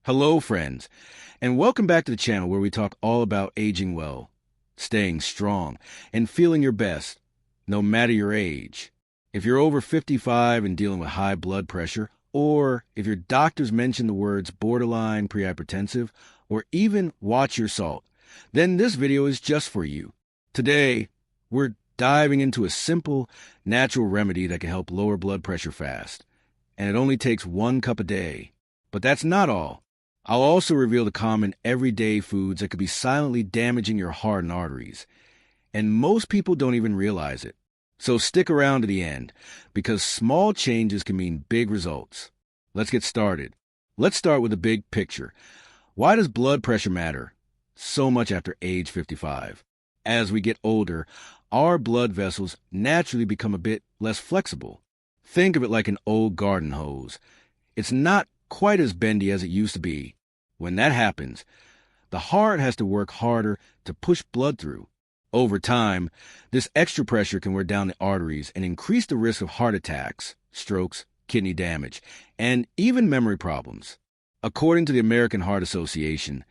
Hello, friends, and welcome back to the channel where we talk all about aging well, staying strong, and feeling your best, no matter your age. If you're over 55 and dealing with high blood pressure, or if your doctors mention the words borderline prehypertensive, or even watch your salt, then this video is just for you. Today, we're diving into a simple, natural remedy that can help lower blood pressure fast, and it only takes 1 cup a day. But that's not all. I'll also reveal the common everyday foods that could be silently damaging your heart and arteries, and most people don't even realize it. So stick around to the end, because small changes can mean big results. Let's get started. Let's start with the big picture. Why does blood pressure matter so much after age 55? As we get older, our blood vessels naturally become a bit less flexible. Think of it like an old garden hose. It's not quite as bendy as it used to be. When that happens, the heart has to work harder to push blood through. Over time, this extra pressure can wear down the arteries and increase the risk of heart attacks, strokes, kidney damage, and even memory problems. According to the American Heart Association,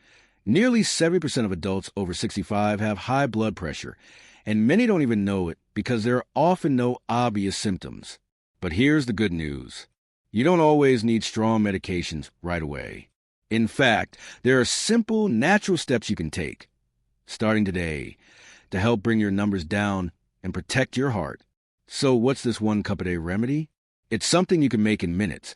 nearly 70% of adults over 65 have high blood pressure, and many don't even know it because there are often no obvious symptoms. But here's the good news. You don't always need strong medications right away. In fact, there are simple, natural steps you can take, starting today, to help bring your numbers down and protect your heart. So what's this 1 cup a day remedy? It's something you can make in minutes,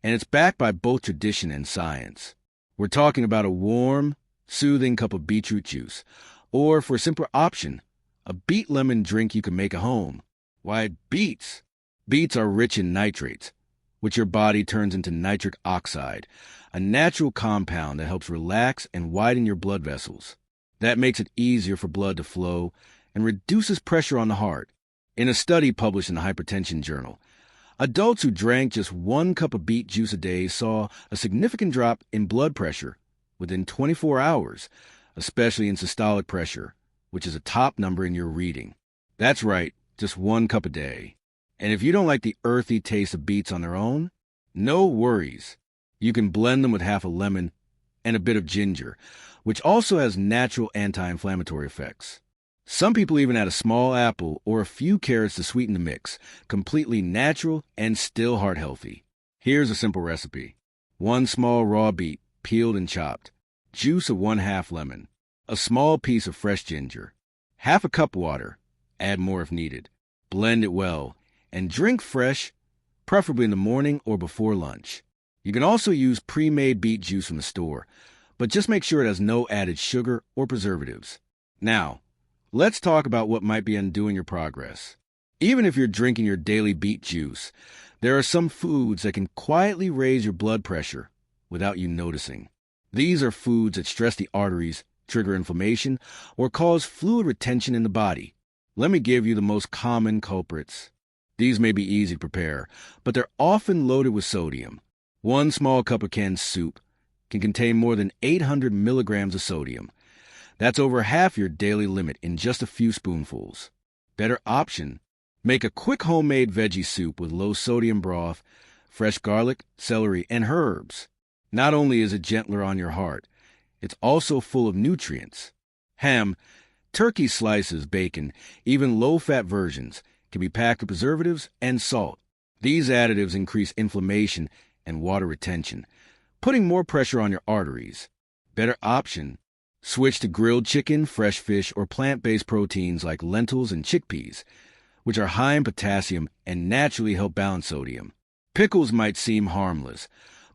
and it's backed by both tradition and science. We're talking about a warm, soothing cup of beetroot juice, or for a simpler option, a beet lemon drink you can make at home. Why, beets? Beets are rich in nitrates, which your body turns into nitric oxide, a natural compound that helps relax and widen your blood vessels. That makes it easier for blood to flow and reduces pressure on the heart. In a study published in the Hypertension journal, adults who drank just 1 cup of beet juice a day saw a significant drop in blood pressure within 24 hours, especially in systolic pressure, which is a top number in your reading. That's right, just 1 cup a day. And if you don't like the earthy taste of beets on their own, no worries. You can blend them with half a lemon and a bit of ginger, which also has natural anti-inflammatory effects. Some people even add a small apple or a few carrots to sweeten the mix, completely natural and still heart healthy. Here's a simple recipe. 1 small raw beet, peeled and chopped, juice of 1/2 lemon, a small piece of fresh ginger, half a cup water, add more if needed. Blend it well, and drink fresh, preferably in the morning or before lunch. You can also use pre-made beet juice from the store, but just make sure it has no added sugar or preservatives. Now, let's talk about what might be undoing your progress. Even if you're drinking your daily beet juice, there are some foods that can quietly raise your blood pressure without you noticing. These are foods that stress the arteries, trigger inflammation, or cause fluid retention in the body. Let me give you the most common culprits. These may be easy to prepare, but they're often loaded with sodium. 1 small cup of canned soup can contain more than 800 milligrams of sodium. That's over half your daily limit in just a few spoonfuls. Better option, make a quick homemade veggie soup with low sodium broth, fresh garlic, celery, and herbs. Not only is it gentler on your heart, it's also full of nutrients. Ham, turkey slices, bacon, even low-fat versions can be packed with preservatives and salt. These additives increase inflammation and water retention, putting more pressure on your arteries. Better option, switch to grilled chicken, fresh fish, or plant-based proteins like lentils and chickpeas, which are high in potassium and naturally help balance sodium. Pickles might seem harmless,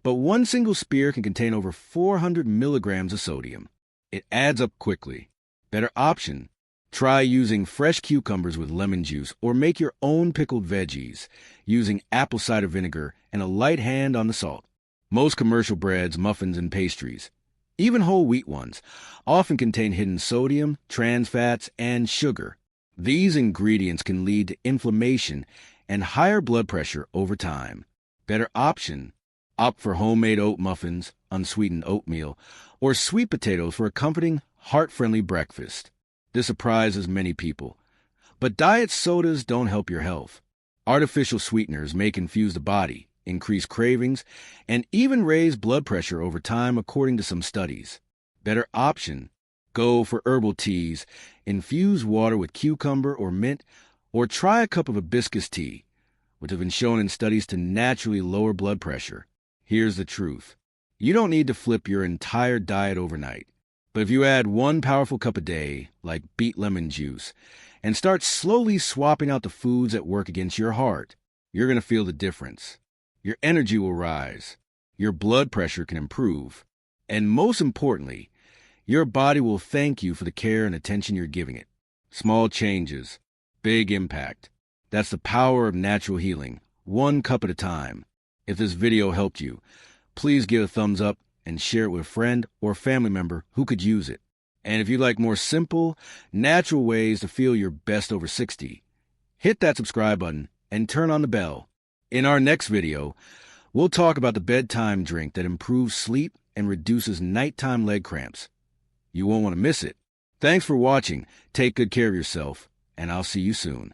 but 1 single spear can contain over 400 milligrams of sodium. It adds up quickly. Better option, try using fresh cucumbers with lemon juice or make your own pickled veggies using apple cider vinegar and a light hand on the salt. Most commercial breads, muffins, and pastries, even whole wheat ones, often contain hidden sodium, trans fats, and sugar. These ingredients can lead to inflammation and higher blood pressure over time. Better option, opt for homemade oat muffins, unsweetened oatmeal, or sweet potatoes for a comforting, heart-friendly breakfast. This surprises many people, but diet sodas don't help your health. Artificial sweeteners may confuse the body increase cravings, and even raise blood pressure over time according to some studies. Better option: go for herbal teas, infuse water with cucumber or mint, or try a cup of hibiscus tea, which have been shown in studies to naturally lower blood pressure. Here's the truth. You don't need to flip your entire diet overnight. But if you add one powerful cup a day, like beet lemon juice, and start slowly swapping out the foods that work against your heart, you're going to feel the difference. Your energy will rise, your blood pressure can improve, and most importantly, your body will thank you for the care and attention you're giving it. Small changes, big impact. That's the power of natural healing, one cup at a time. If this video helped you, please give a thumbs up and share it with a friend or family member who could use it. And if you like more simple, natural ways to feel your best over 60, hit that subscribe button and turn on the bell. In our next video, we'll talk about the bedtime drink that improves sleep and reduces nighttime leg cramps. You won't want to miss it. Thanks for watching. Take good care of yourself, and I'll see you soon.